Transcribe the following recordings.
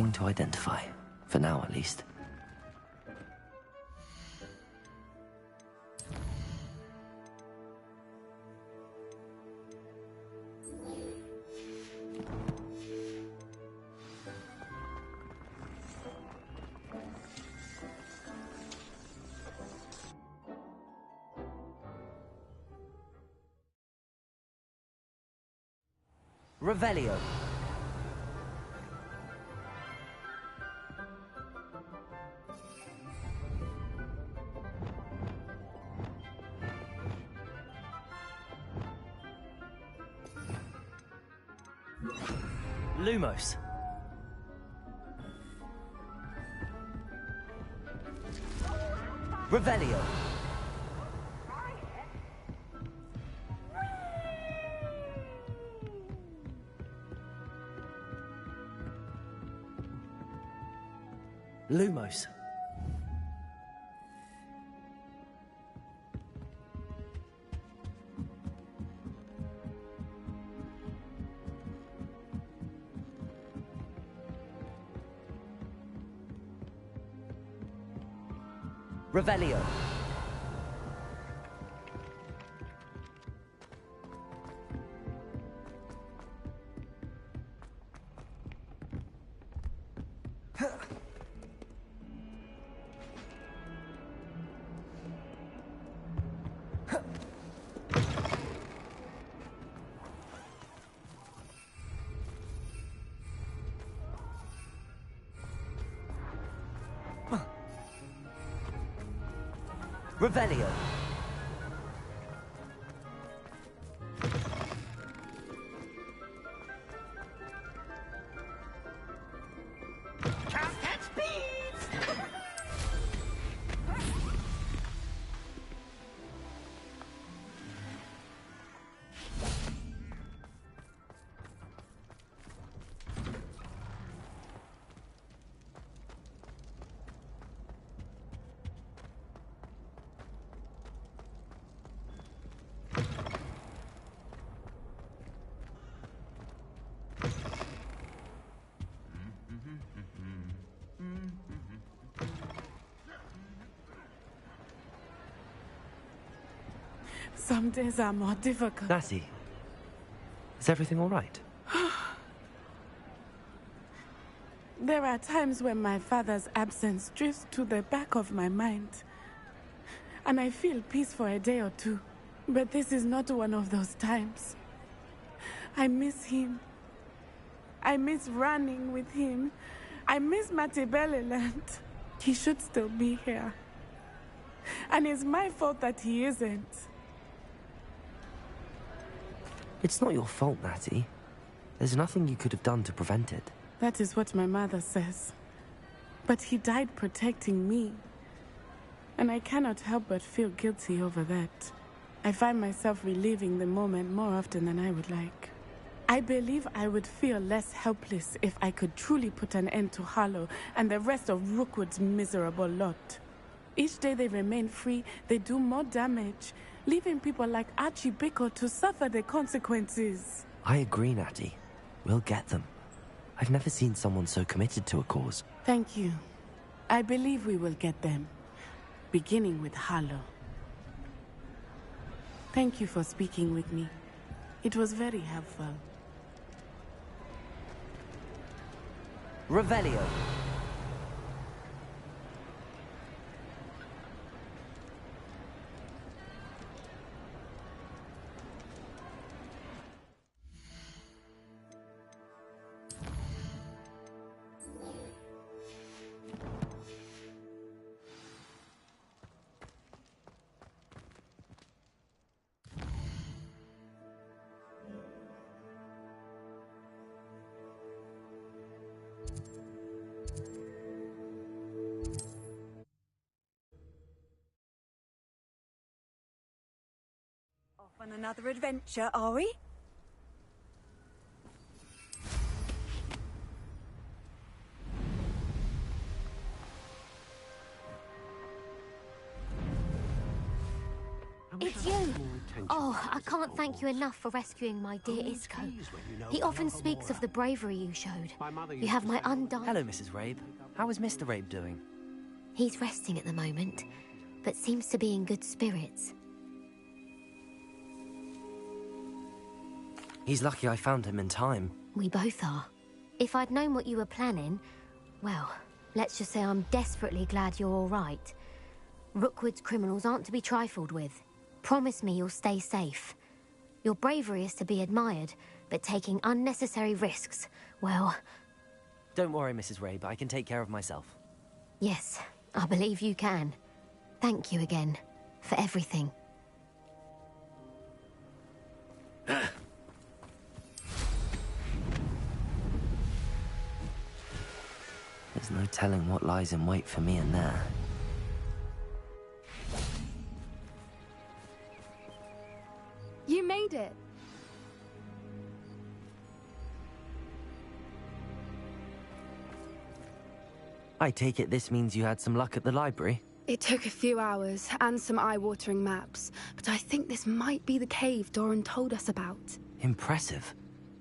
nothing to identify. For now, at least. Revelio. Lumos. Revelio. Lumos. Revelio. Revelio. Can't catch thieves! Some days are more difficult. Natty, is everything all right? There are times when my father's absence drifts to the back of my mind, and I feel peace for a day or two. But this is not one of those times. I miss him. I miss running with him. I miss Matebeleland. He should still be here. And it's my fault that he isn't. It's not your fault, Natty. There's nothing you could have done to prevent it. That is what my mother says. But he died protecting me. And I cannot help but feel guilty over that. I find myself reliving the moment more often than I would like. I believe I would feel less helpless if I could truly put an end to Harlow and the rest of Rookwood's miserable lot. Each day they remain free, they do more damage, leaving people like Archie Bickle to suffer the consequences. I agree, Natty. We'll get them. I've never seen someone so committed to a cause. Thank you. I believe we will get them, beginning with Harlow. Thank you for speaking with me. It was very helpful. Revelio. Off on another adventure, are we? It's you! Oh, I can't thank you enough for rescuing my dear Isco. He often speaks of the bravery you showed. You have my undying... Hello, Mrs. Rabe. How is Mr. Rabe doing? He's resting at the moment, but seems to be in good spirits. He's lucky I found him in time. We both are. If I'd known what you were planning, well, let's just say I'm desperately glad you're all right. Rookwood's criminals aren't to be trifled with. Promise me you'll stay safe. Your bravery is to be admired, but taking unnecessary risks, well... Don't worry, Mrs. Rabe. I can take care of myself. Yes, I believe you can. Thank you again, for everything. There's no telling what lies in wait for me in there. You made it. I take it this means you had some luck at the library? It took a few hours and some eye-watering maps, but I think this might be the cave Doran told us about. Impressive.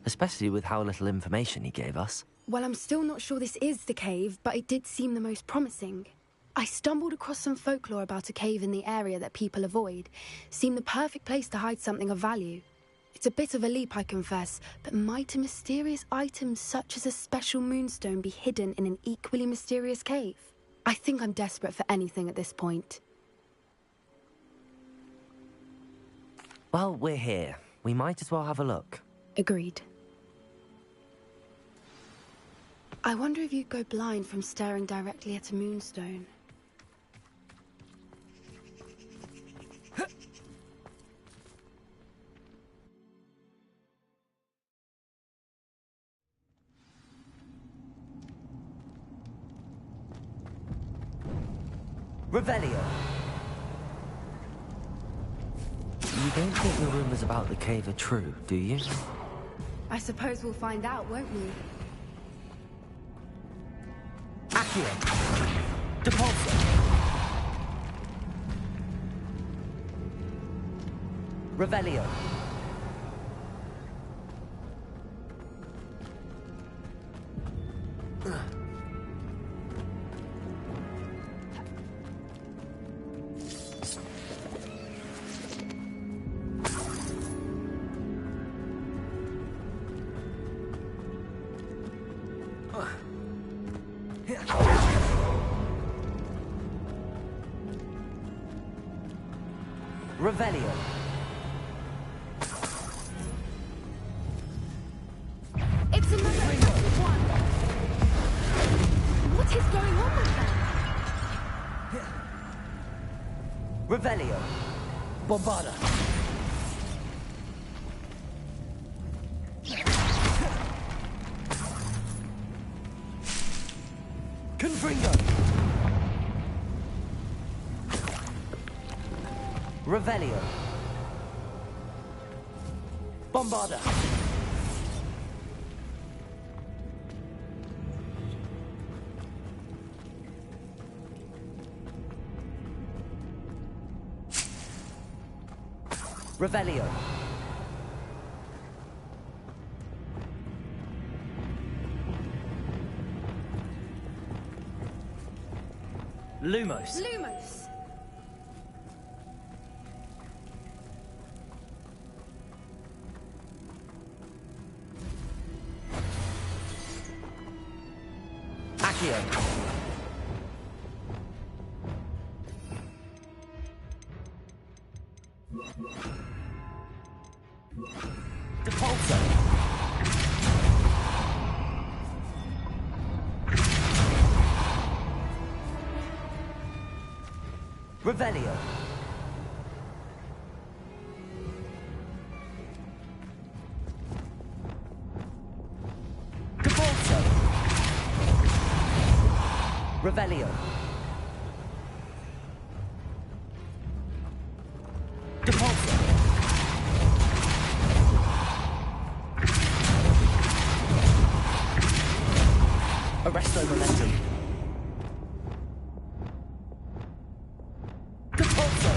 Especially with how little information he gave us. Well, I'm still not sure this is the cave, but it did seem the most promising. I stumbled across some folklore about a cave in the area that people avoid. Seemed the perfect place to hide something of value. It's a bit of a leap, I confess, but might a mysterious item such as a special moonstone be hidden in an equally mysterious cave? I think I'm desperate for anything at this point. Well, we're here. We might as well have a look. Agreed. I wonder if you'd go blind from staring directly at a moonstone. Revelio! You don't think the rumors about the cave are true, do you? I suppose we'll find out, won't we? Accio! Depulso! Revelio! Revelio. It's another one. What is going on with them? Revelio. Bombarda. Confringo. Revelio. Bombarda. Revelio. Lumos. Lumos. Accio. Depulso. Revelio. Depulso. Revelio. Depulso. Arresto momentum. Depulso.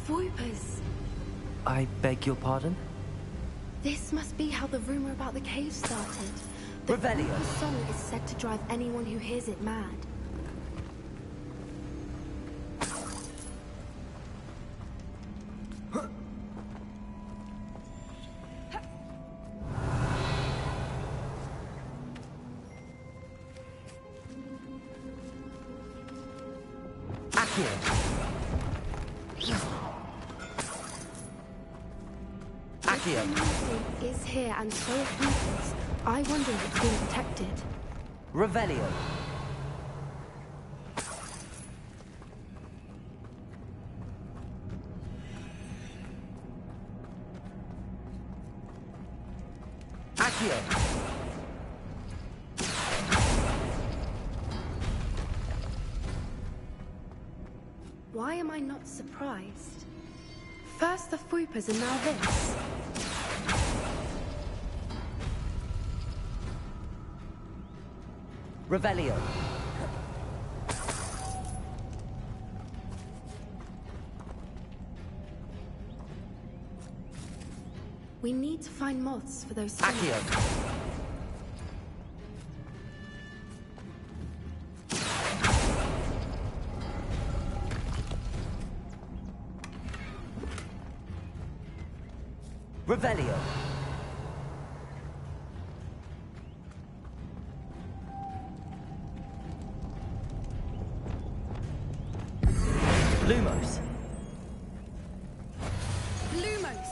Voipers. I beg your pardon? This must be how the rumor about the cave started. The Revelio. Voiper song is said to drive anyone who hears it mad. Is here and so are Voipers. I wonder if it's being protected. Revelio. Accio. Why am I not surprised? First the Voipers and now this. Revelio. We need to find moths for those Accio. Revelio. Lumos. Lumos!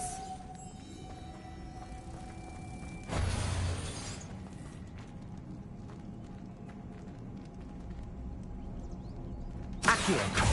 Accio.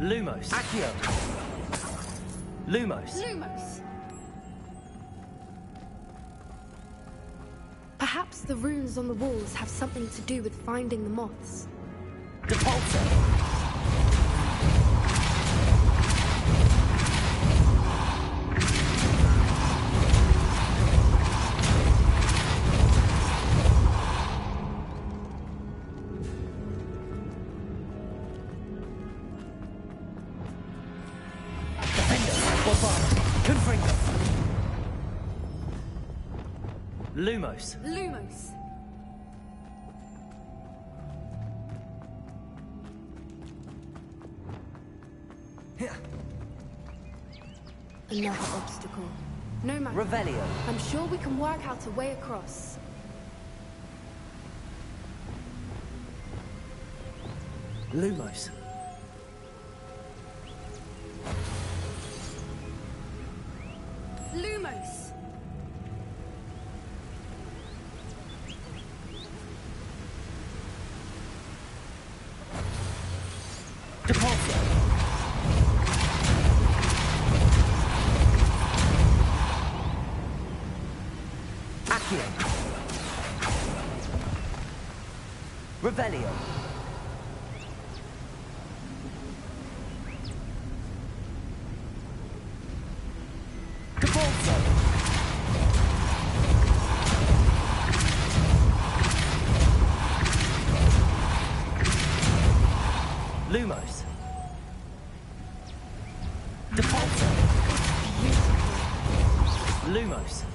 Lumos. Accio. Lumos. Lumos! Perhaps the runes on the walls have something to do with finding the moths. Depulso. Lumos. Lumos! Another obstacle. No matter. Revelio. I'm sure we can work out a way across. Lumos. Lumos! Depulso. Accio. Revelio. Depulso. Lumos. Depulso. Lumos.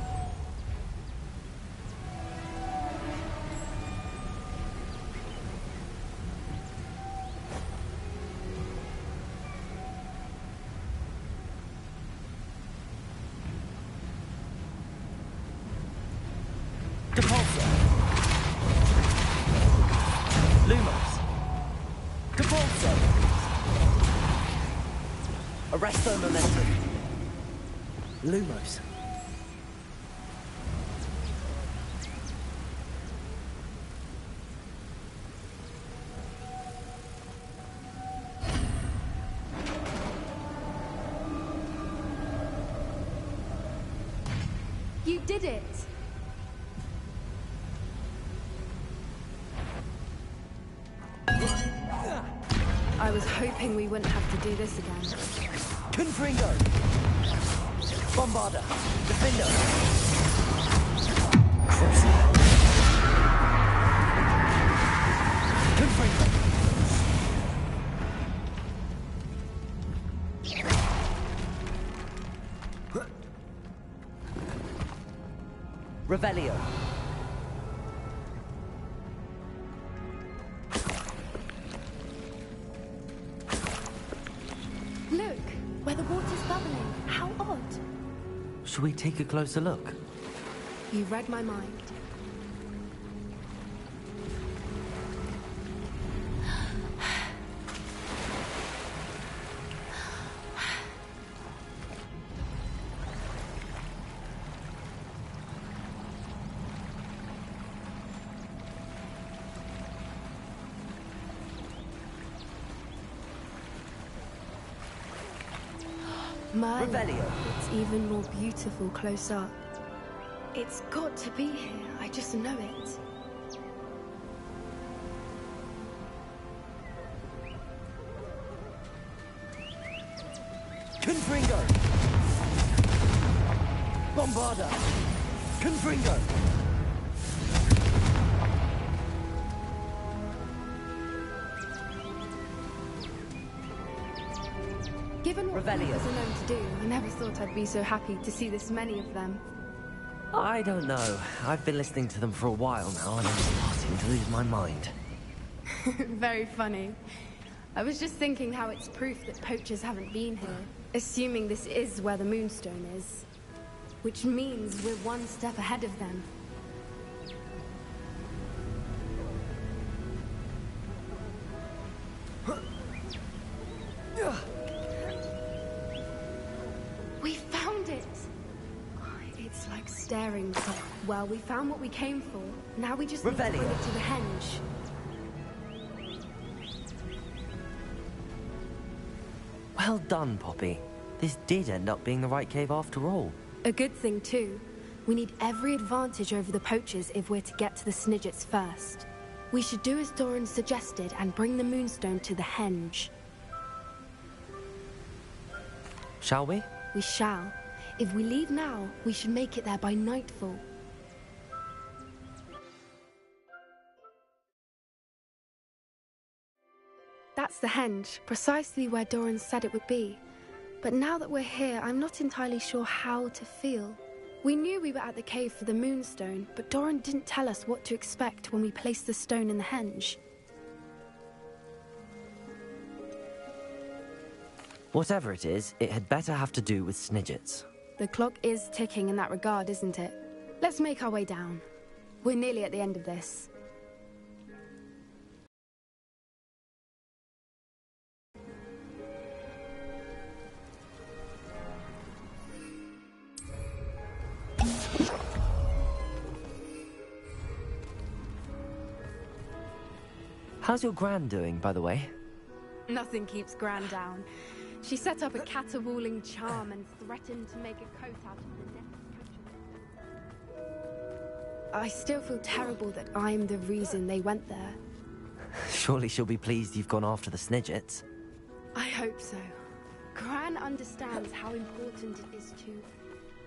Depulso. Lumos. Capulso! Arresto momentum. Lumos. You did it! I was hoping we wouldn't have to do this again. Confringo! Bombarda! Defender! Cruiser! Confringo! Revelio! Look, where the water's bubbling. How odd. Should we take a closer look? You read my mind. Merlin. Revelio. It's even more beautiful close up. It's got to be here. I just know it. Confringo! Bombarda! Confringo! Given what Revelio. creatures are known to do, I never thought I'd be so happy to see this many of them. I don't know. I've been listening to them for a while now, and I'm starting to lose my mind. Very funny. I was just thinking how it's proof that poachers haven't been here, assuming this is where the Moonstone is. Which means we're one step ahead of them. We found it! It's like staring. Well, we found what we came for. Now we just need to bring it to the henge. Well done, Poppy. This did end up being the right cave after all. A good thing, too. We need every advantage over the poachers if we're to get to the Snidgets first. We should do as Doran suggested and bring the Moonstone to the henge. Shall we? We shall. If we leave now, we should make it there by nightfall. That's the henge, precisely where Doran said it would be. But now that we're here, I'm not entirely sure how to feel. We knew we were at the cave for the Moonstone, but Doran didn't tell us what to expect when we placed the stone in the henge. Whatever it is, it had better have to do with Snidgets. The clock is ticking in that regard, isn't it? Let's make our way down. We're nearly at the end of this. How's your Gran doing, by the way? Nothing keeps Gran down. She set up a caterwauling charm and threatened to make a coat out of the next coachman. I still feel terrible that I'm the reason they went there. Surely she'll be pleased you've gone after the Snidgets. I hope so. Gran understands how important it is to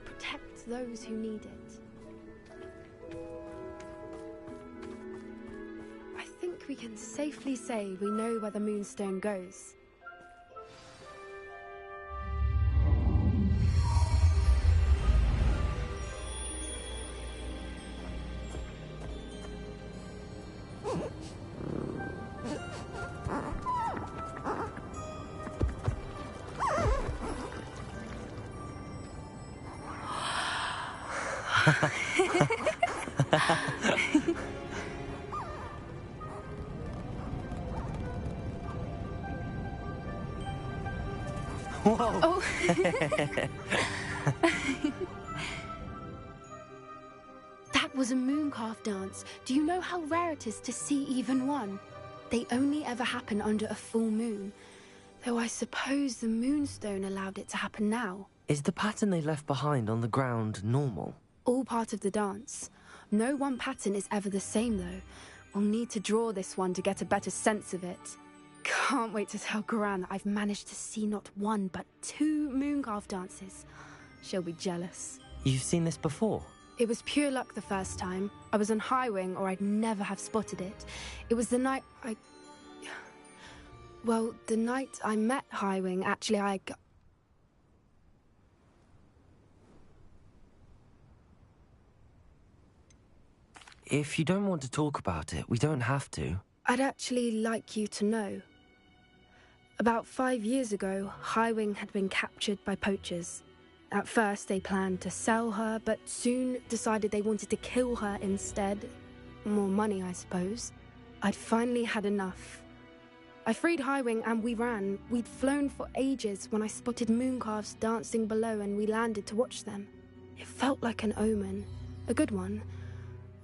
protect those who need it. I think we can safely say we know where the Moonstone goes. Whoa! Oh. That was a mooncalf dance. Do you know how rare it is to see even one? They only ever happen under a full moon. Though I suppose the moonstone allowed it to happen now. Is the pattern they left behind on the ground normal? All part of the dance. No one pattern is ever the same, though. We'll need to draw this one to get a better sense of it. Can't wait to tell Gran that I've managed to see not one, but 2 mooncalf dances. She'll be jealous. You've seen this before? It was pure luck the first time. I was on Highwing, or I'd never have spotted it. It was the night Well, the night I met Highwing, actually, If you don't want to talk about it, we don't have to. I'd actually like you to know. About 5 years ago, Highwing had been captured by poachers. At first, they planned to sell her, but soon decided they wanted to kill her instead. More money, I suppose. I'd finally had enough. I freed Highwing and we ran. We'd flown for ages when I spotted mooncalves dancing below and we landed to watch them. It felt like an omen. A good one.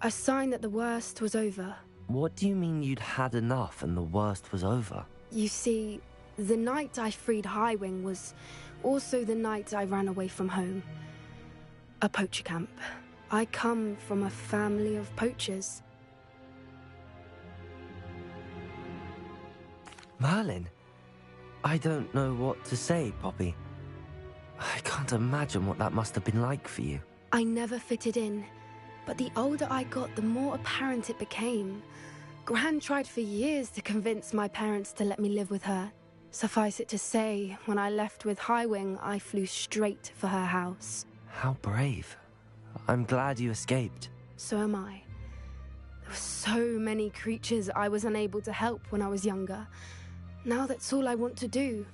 A sign that the worst was over. What do you mean you'd had enough and the worst was over? You see, the night I freed Highwing was also the night I ran away from home. A poacher camp. I come from a family of poachers. Merlin? I don't know what to say, Poppy. I can't imagine what that must have been like for you. I never fitted in, but the older I got, the more apparent it became. Gran tried for years to convince my parents to let me live with her. Suffice it to say, when I left with Highwing, I flew straight for her house. How brave. I'm glad you escaped. So am I. There were so many creatures I was unable to help when I was younger. Now that's all I want to do.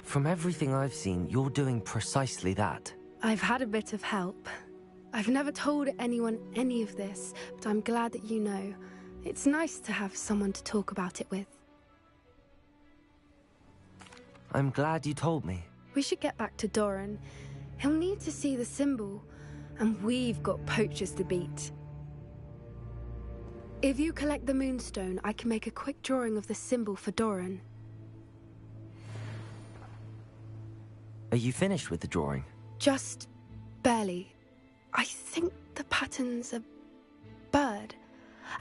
From everything I've seen, you're doing precisely that. I've had a bit of help. I've never told anyone any of this, but I'm glad that you know. It's nice to have someone to talk about it with. I'm glad you told me. We should get back to Doran. He'll need to see the symbol, and we've got poachers to beat. If you collect the moonstone, I can make a quick drawing of the symbol for Doran. Are you finished with the drawing? Just barely. I think the pattern's a bird.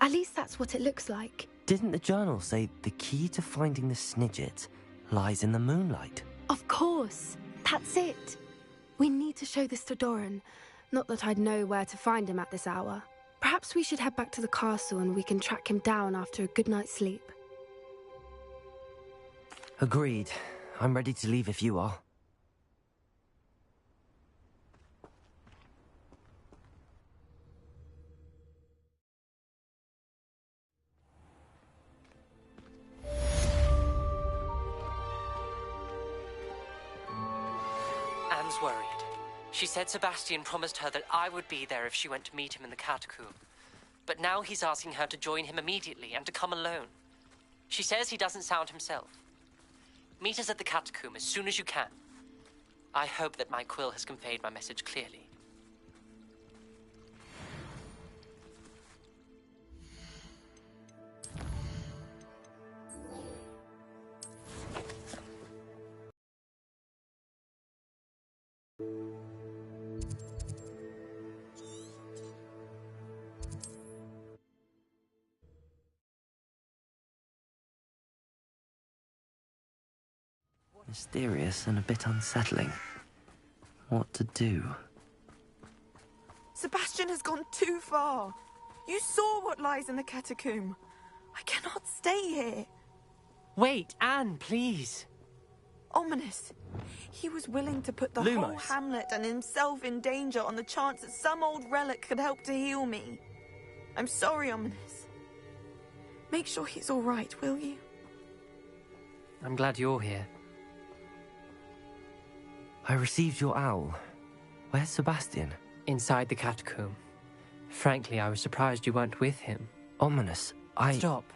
At least that's what it looks like. Didn't the journal say the key to finding the Snidget lies in the moonlight? Of course. That's it. We need to show this to Doran. Not that I'd know where to find him at this hour. Perhaps we should head back to the castle and we can track him down after a good night's sleep. Agreed. I'm ready to leave if you are. Anne's worried. She said Sebastian promised her that I would be there if she went to meet him in the catacomb. But now he's asking her to join him immediately and to come alone. She says he doesn't sound himself. Meet us at the catacomb as soon as you can. I hope that my quill has conveyed my message clearly. Mysterious and a bit unsettling. What to do? Sebastian has gone too far. You saw what lies in the catacomb. I cannot stay here. Wait, Anne, please. Ominous. He was willing to put the whole hamlet and himself in danger on the chance that some old relic could help to heal me. I'm sorry, Ominous. Make sure he's all right, will you? I'm glad you're here. I received your owl. Where's Sebastian? Inside the catacomb. Frankly, I was surprised you weren't with him. Ominous, Stop.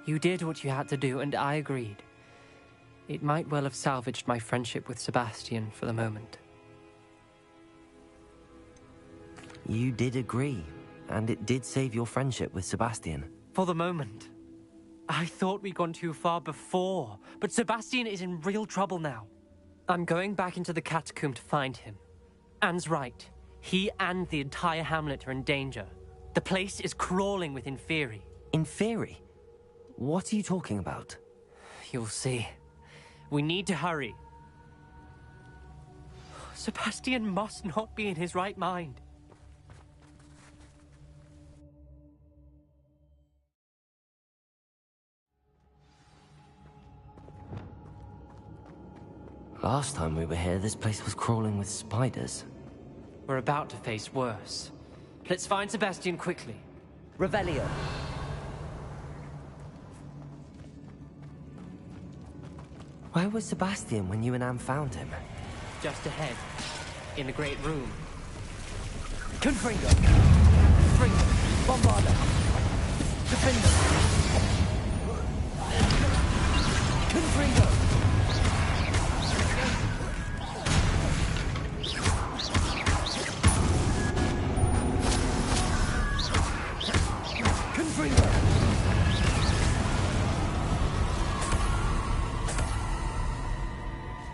You did what you had to do, and I agreed. It might well have salvaged my friendship with Sebastian for the moment. You did agree, and it did save your friendship with Sebastian. For the moment. I thought we'd gone too far before, but Sebastian is in real trouble now. I'm going back into the catacomb to find him. Anne's right. He and the entire hamlet are in danger. The place is crawling with Inferi. Inferi? What are you talking about? You'll see. We need to hurry. Sebastian must not be in his right mind. Last time we were here, this place was crawling with spiders. We're about to face worse. Let's find Sebastian quickly. Revelio. Where was Sebastian when you and Anne found him? Just ahead, in the Great Room. Confringo! Confringo! Bombarda! Defender! Confringo! Confringo!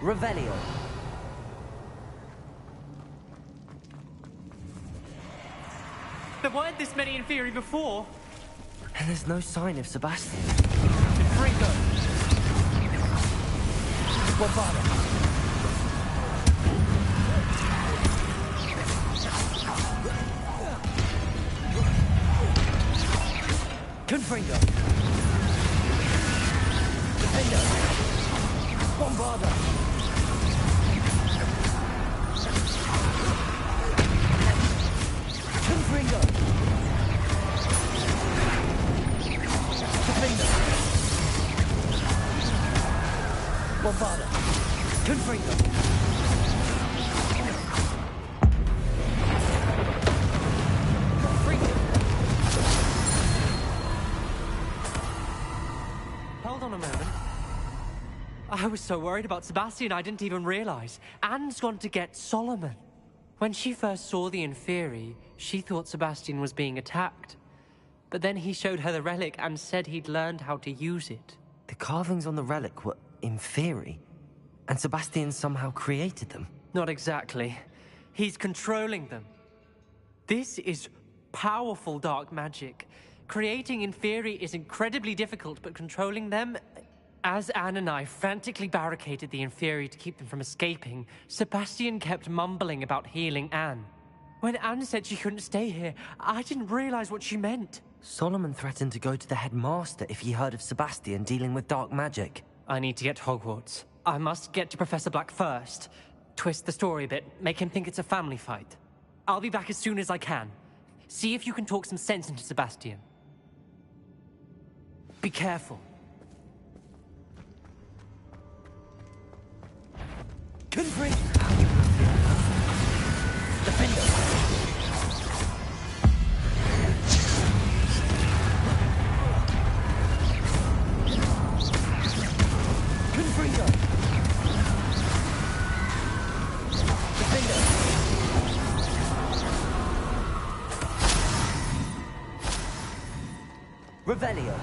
Revelio. There weren't this many Inferi before. And there's no sign of Sebastian. Confringo! Bombarda! Confringo! Defender! Bombarda! Confringo! Defender! Bombarda! Confringo! Hold on a moment. I was so worried about Sebastian I didn't even realize. Anne's gone to get Solomon. When she first saw the Inferi, she thought Sebastian was being attacked. But then he showed her the relic and said he'd learned how to use it. The carvings on the relic were Inferi, and Sebastian somehow created them. Not exactly. He's controlling them. This is powerful dark magic. Creating Inferi is incredibly difficult, but controlling them... As Anne and I frantically barricaded the Inferi to keep them from escaping, Sebastian kept mumbling about healing Anne. When Anne said she couldn't stay here, I didn't realize what she meant. Solomon threatened to go to the headmaster if he heard of Sebastian dealing with dark magic. I need to get to Hogwarts. I must get to Professor Black first. Twist the story a bit, make him think it's a family fight. I'll be back as soon as I can. See if you can talk some sense into Sebastian. Be careful. Confringo! Defender! Confringo! Defender! Revelio!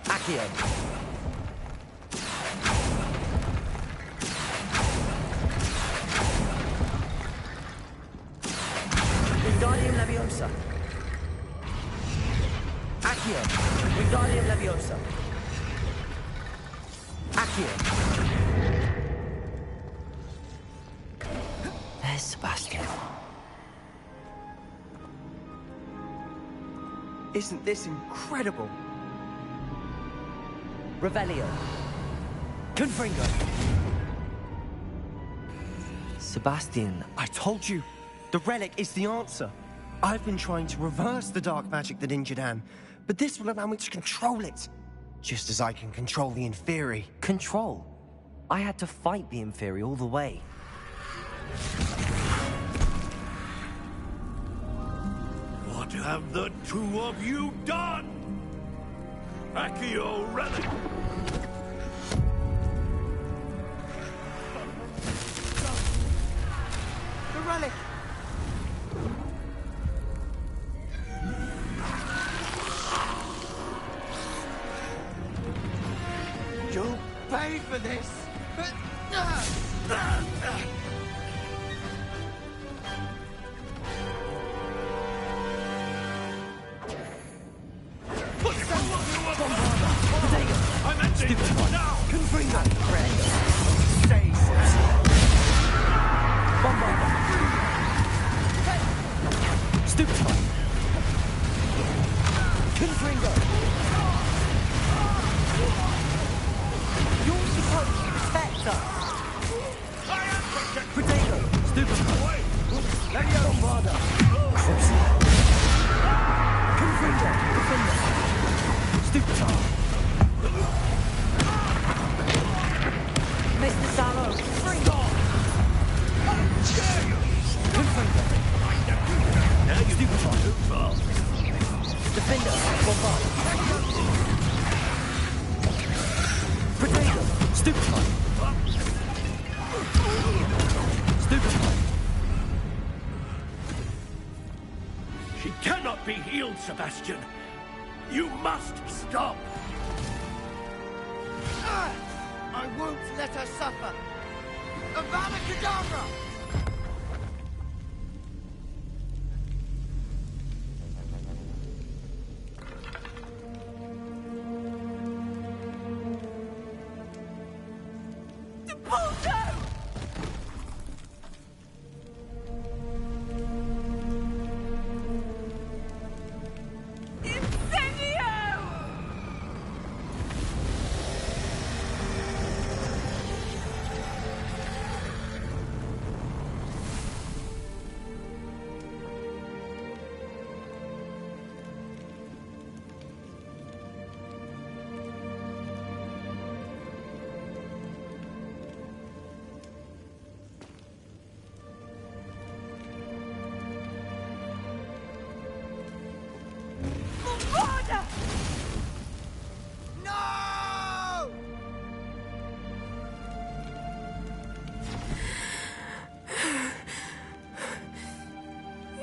Accio! Wingardium Leviosa! Accio! Wingardium Leviosa! Accio! There's Sebastian. Isn't this incredible? Revelio. Confringo. Sebastian. I told you, the relic is the answer. I've been trying to reverse the dark magic that injured Anne, but this will allow me to control it. Just as I can control the Inferi. Control? I had to fight the Inferi all the way. What have the two of you done? Accio Relic! The relic! You'll pay for this! I'm ending this now! Confring that threat! Stay Bombarda! Stupefy! Confringo! You're supposed to protect us! I am protected! Protego! Stupefy! Bombarda! Confringo! Defender! Stupefy! Mr. Sallow, free off! Now you stupefy too fast. Defender, bombard. Potato! Stupefy! Stupefy! She cannot be healed, Sebastian. You must stop. I won't let her suffer! Avada Kedavra!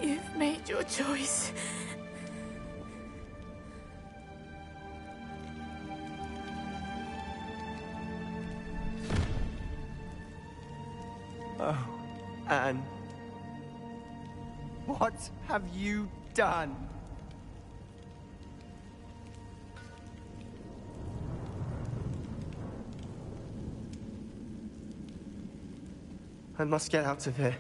You've made your choice. Oh, Anne. What have you done? I must get out of here.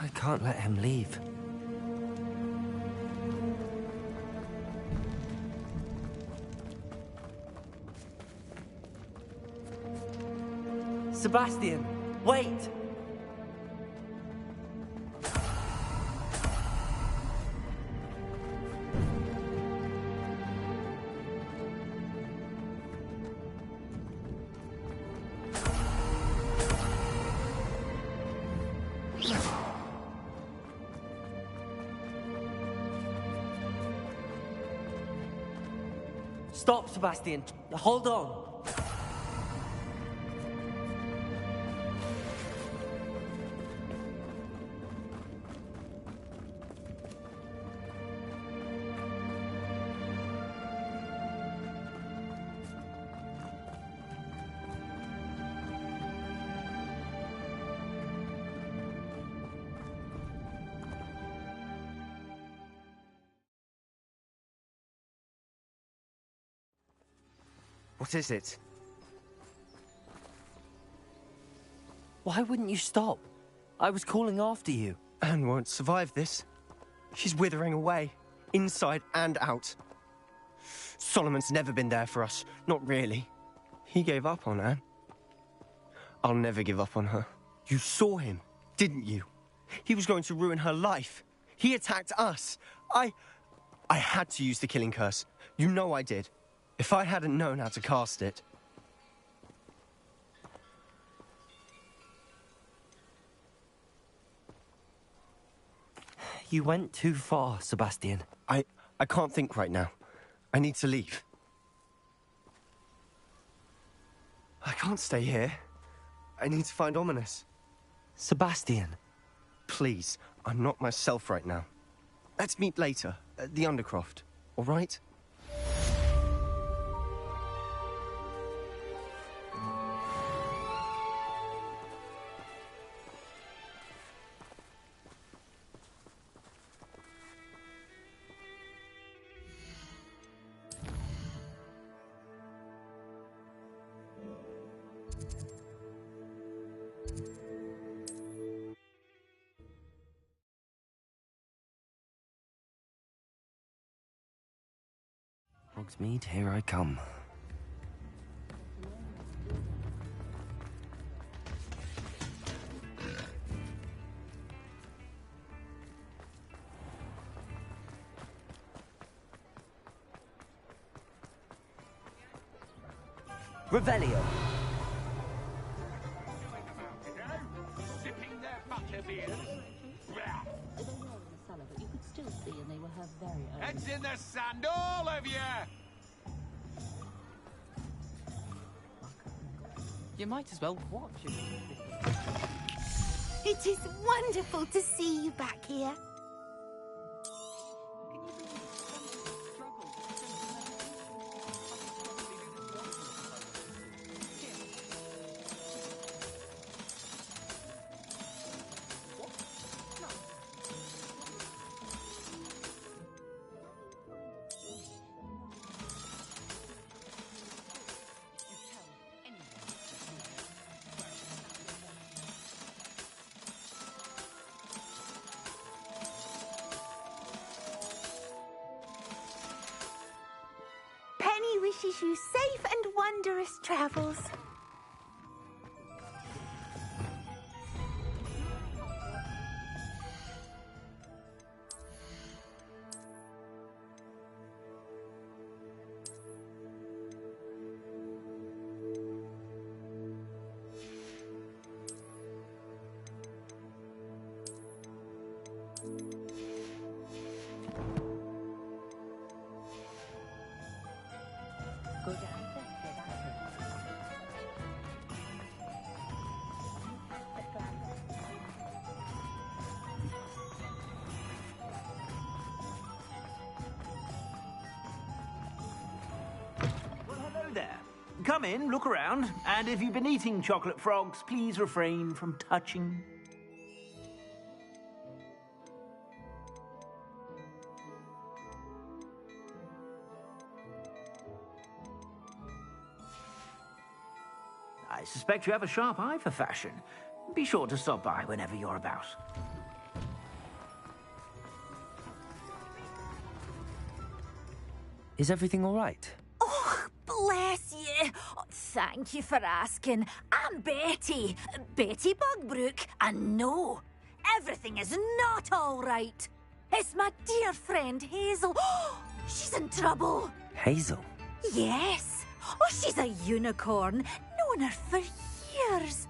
I can't let him leave. Sebastian, wait! Stop, Sebastian. Hold on. What is it? Why wouldn't you stop? I was calling after you. Anne won't survive this. She's withering away, inside and out. Solomon's never been there for us, not really. He gave up on Anne. I'll never give up on her. You saw him, didn't you? He was going to ruin her life. He attacked us. I had to use the killing curse. You know I did. If I hadn't known how to cast it... You went too far, Sebastian. I can't think right now. I need to leave. I can't stay here. I need to find Ominous. Sebastian. Please, I'm not myself right now. Let's meet later, at the Undercroft, all right? Hogsmeade, here I come. Revelio. Sipping their butter beers. You could still see, and they were her very own. Heads in the sand, all of you! You might as well watch it. It is wonderful to see you back here. Penny wishes you safe and wondrous travels. Go down there, Well, hello there. Come in, look around, and if you've been eating chocolate frogs, please refrain from touching. I suspect you have a sharp eye for fashion. Be sure to stop by whenever you're about. Is everything all right? Oh, bless you. Oh, thank you for asking. I'm Betty. Betty Bugbrook. And no, everything is not all right. It's my dear friend Hazel. She's in trouble. Hazel? Yes. Oh, she's a unicorn. Known her for years.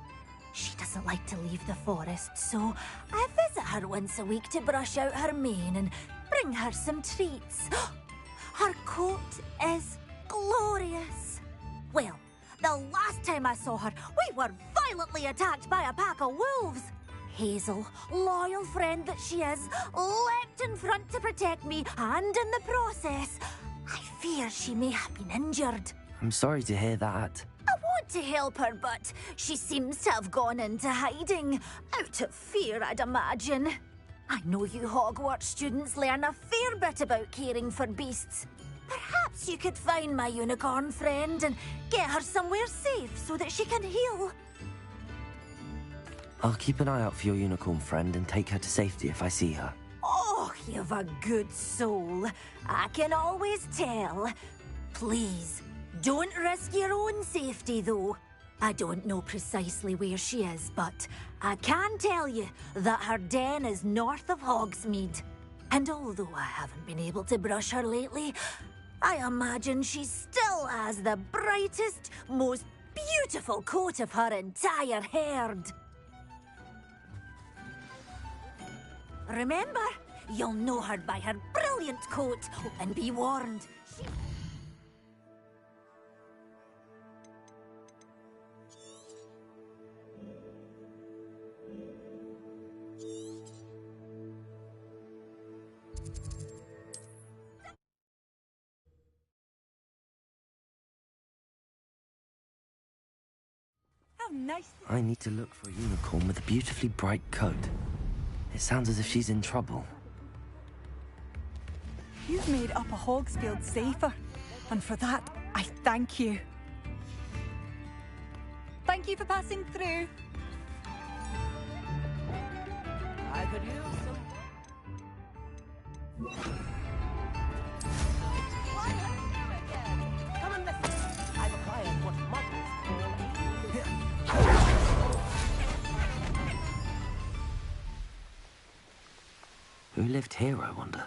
She doesn't like to leave the forest, so I visit her once a week to brush out her mane and bring her some treats. Her coat is glorious. Well, the last time I saw her, we were violently attacked by a pack of wolves. Hazel, loyal friend that she is, leapt in front to protect me, and in the process, I fear she may have been injured. I'm sorry to hear that. I want to help her, but she seems to have gone into hiding. Out of fear, I'd imagine. I know you Hogwarts students learn a fair bit about caring for beasts. Perhaps you could find my unicorn friend and get her somewhere safe so that she can heal. I'll keep an eye out for your unicorn friend and take her to safety if I see her. Oh, you've a good soul. I can always tell. Please, don't risk your own safety, though. I don't know precisely where she is, but I can tell you that her den is north of Hogsmeade. And although I haven't been able to brush her lately, I imagine she still has the brightest, most beautiful coat of her entire herd. Remember, you'll know her by her brilliant coat, and be warned. I need to look for a unicorn with a beautifully bright coat. It sounds as if she's in trouble. You've made Upper Hogsfield safer, and for that, I thank you. Thank you for passing through. I could use some... Come and listen. I've acquired what models call Who lived here, I wonder?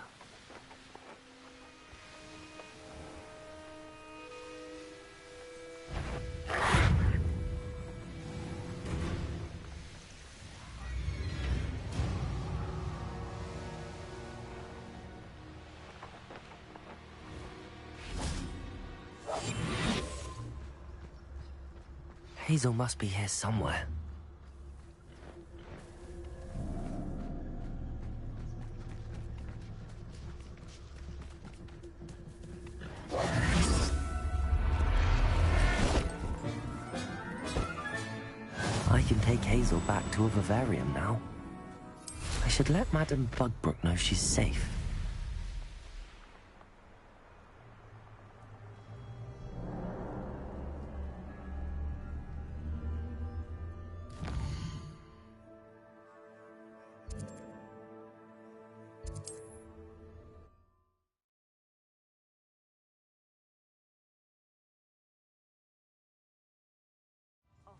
Hazel must be here somewhere. I can take Hazel back to a vivarium now. I should let Madame Bugbrook know she's safe.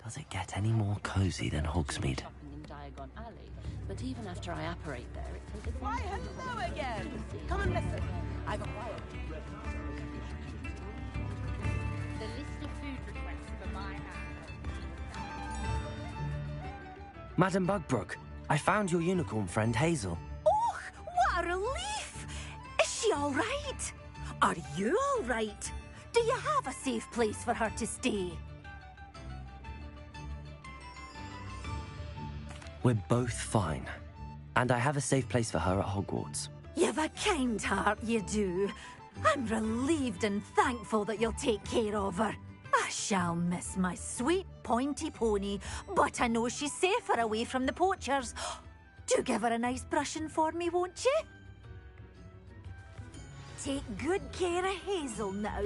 Does it get any more cozy than Hogsmeade? in Diagon Alley, but even after I apparate there, it's... Why, hello again! Come and listen. I've acquired... The list of food requests for my hand. Madame Bugbrook, I found your unicorn friend Hazel. Oh, what a relief! Is she all right? Are you all right? Do you have a safe place for her to stay? We're both fine. And I have a safe place for her at Hogwarts. You've a kind heart, you do. I'm relieved and thankful that you'll take care of her. I shall miss my sweet pointy pony, but I know she's safer away from the poachers. Do give her a nice brushing for me, won't you? Take good care of Hazel now.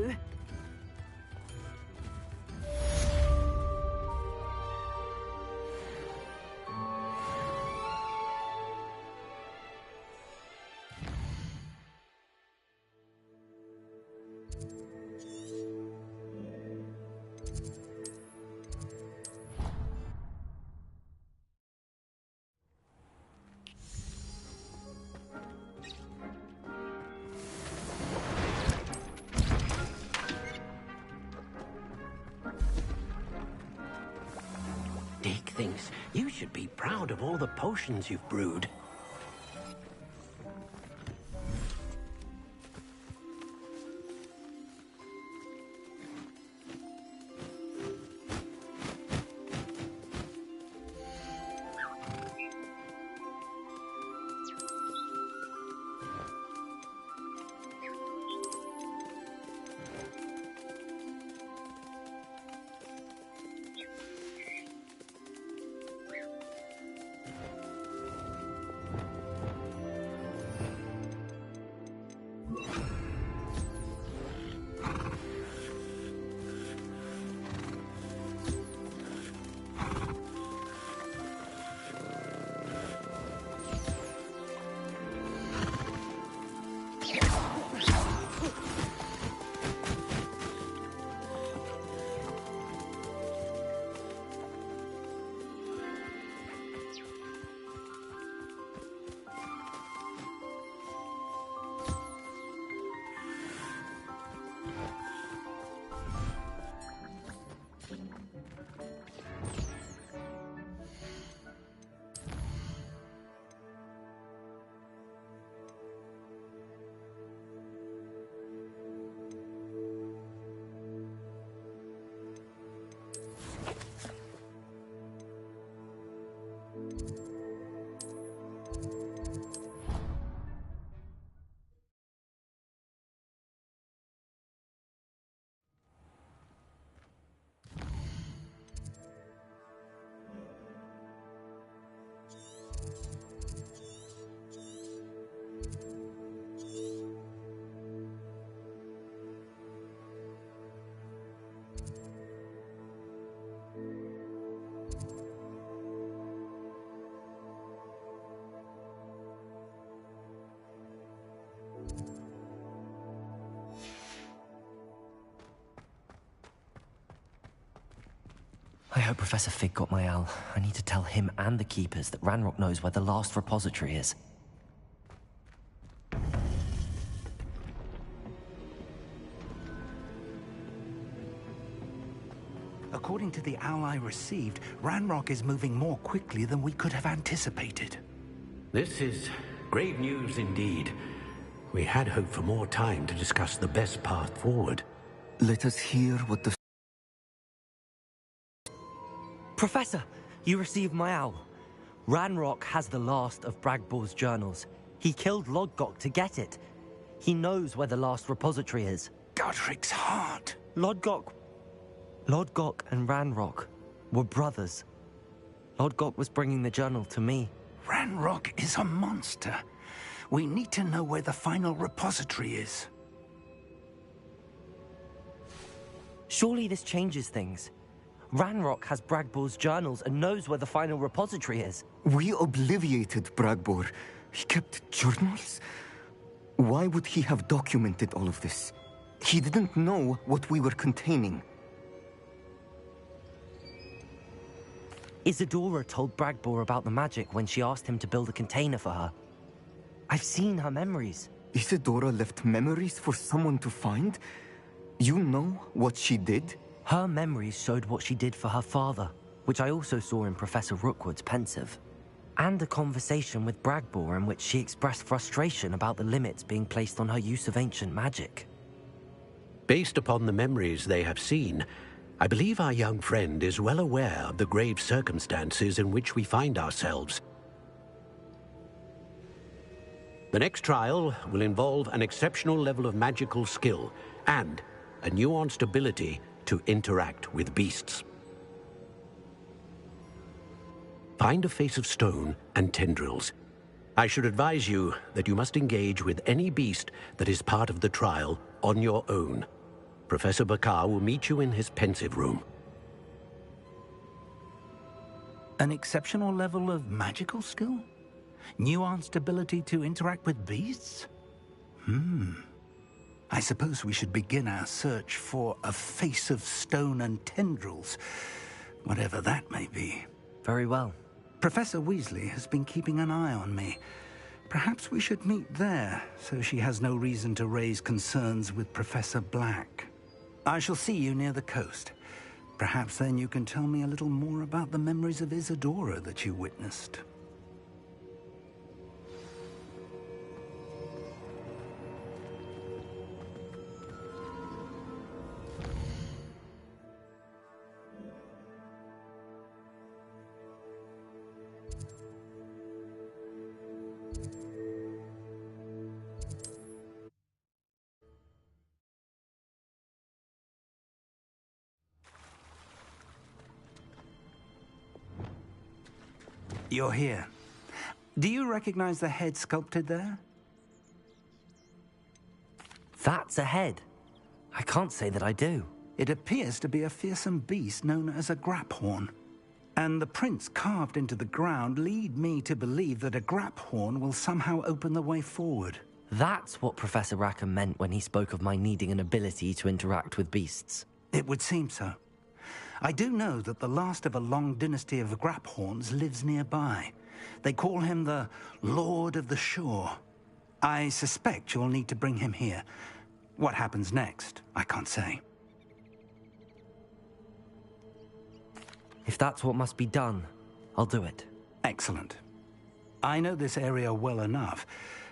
Dick thinks you should be proud of all the potions you've brewed. I hope Professor Fig got my owl. I need to tell him and the Keepers that Ranrock knows where the last repository is. According to the owl I received, Ranrock is moving more quickly than we could have anticipated. This is grave news indeed. We had hoped for more time to discuss the best path forward. Let us hear what the... Professor, you received my owl. Ranrock has the last of Bragbor's journals. He killed Lodgok to get it. He knows where the last repository is. Godric's heart. Lodgok and Ranrock were brothers. Lodgok was bringing the journal to me. Ranrock is a monster. We need to know where the final repository is. Surely this changes things. Ranrock has Bragbor's journals and knows where the final repository is. We obliviated Bragbor. He kept journals? Why would he have documented all of this? He didn't know what we were containing. Isadora told Bragbor about the magic when she asked him to build a container for her. I've seen her memories. Isadora left memories for someone to find? You know what she did? Her memories showed what she did for her father, which I also saw in Professor Rookwood's pensive. And a conversation with Bragbor in which she expressed frustration about the limits being placed on her use of ancient magic. Based upon the memories they have seen, I believe our young friend is well aware of the grave circumstances in which we find ourselves. The next trial will involve an exceptional level of magical skill and a nuanced ability to interact with beasts. Find a face of stone and tendrils. I should advise you that you must engage with any beast that is part of the trial on your own. Professor Bakar will meet you in his pensive room. An exceptional level of magical skill? Nuanced ability to interact with beasts? I suppose we should begin our search for a face of stone and tendrils, whatever that may be. Very well. Professor Weasley has been keeping an eye on me. Perhaps we should meet there, so she has no reason to raise concerns with Professor Black. I shall see you near the coast. Perhaps then you can tell me a little more about the memories of Isadora that you witnessed. You're here. Do you recognize the head sculpted there? That's a head. I can't say that I do. It appears to be a fearsome beast known as a graphorn. And the prints carved into the ground lead me to believe that a graphorn will somehow open the way forward. That's what Professor Rackham meant when he spoke of my needing an ability to interact with beasts. It would seem so. I do know that the last of a long dynasty of graphorns lives nearby. They call him the Lord of the Shore. I suspect you'll need to bring him here. What happens next, I can't say. If that's what must be done, I'll do it. Excellent. I know this area well enough.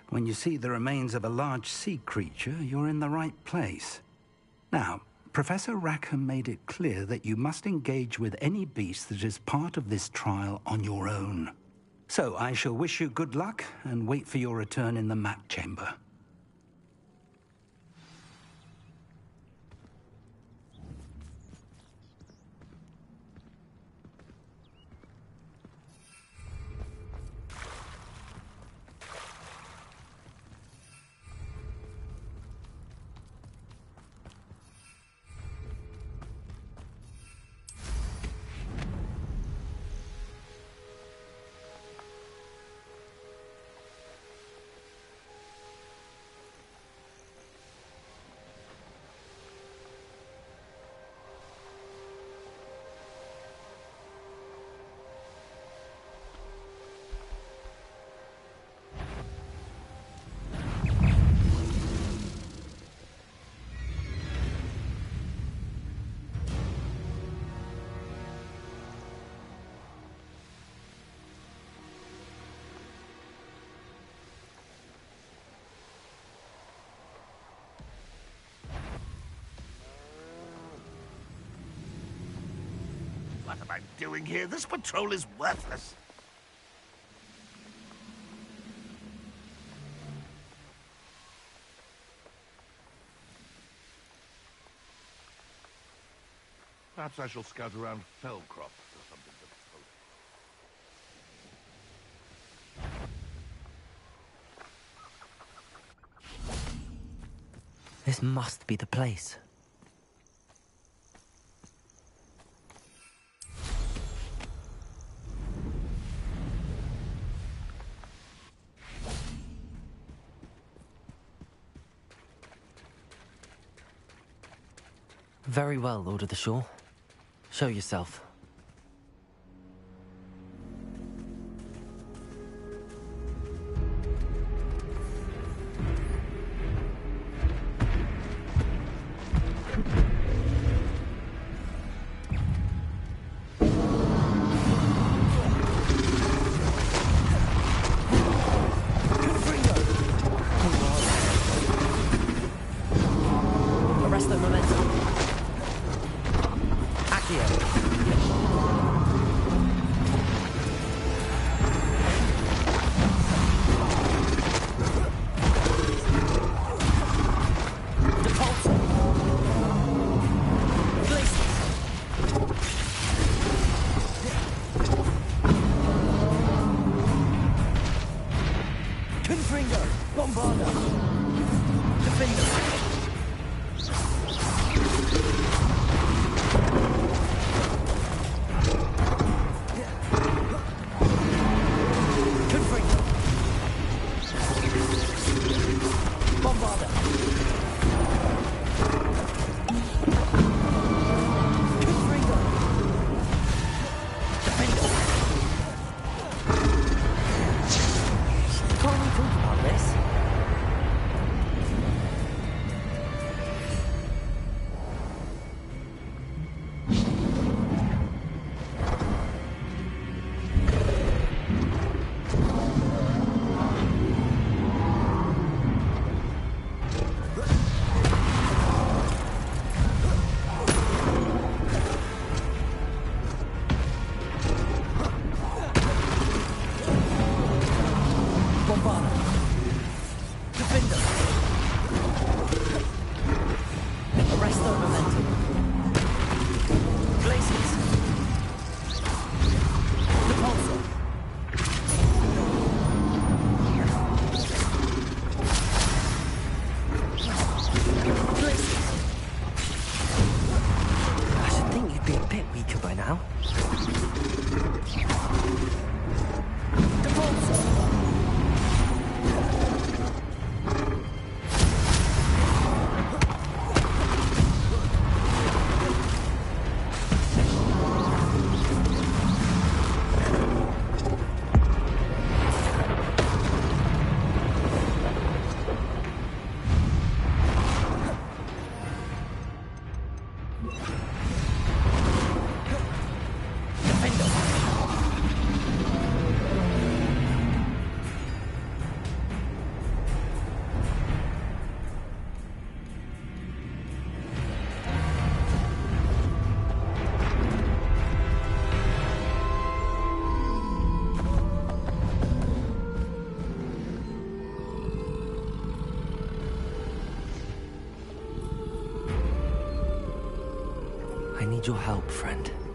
When you see the remains of a large sea creature, you're in the right place. Now, Professor Rackham made it clear that you must engage with any beast that is part of this trial on your own. So I shall wish you good luck and wait for your return in the map chamber. I'm doing here. This patrol is worthless. Perhaps I shall scout around Fellcroft for something to poke. This must be the place. Very well, Lord of the Shore. Show yourself. Arrest the momentum. I need your help, friend.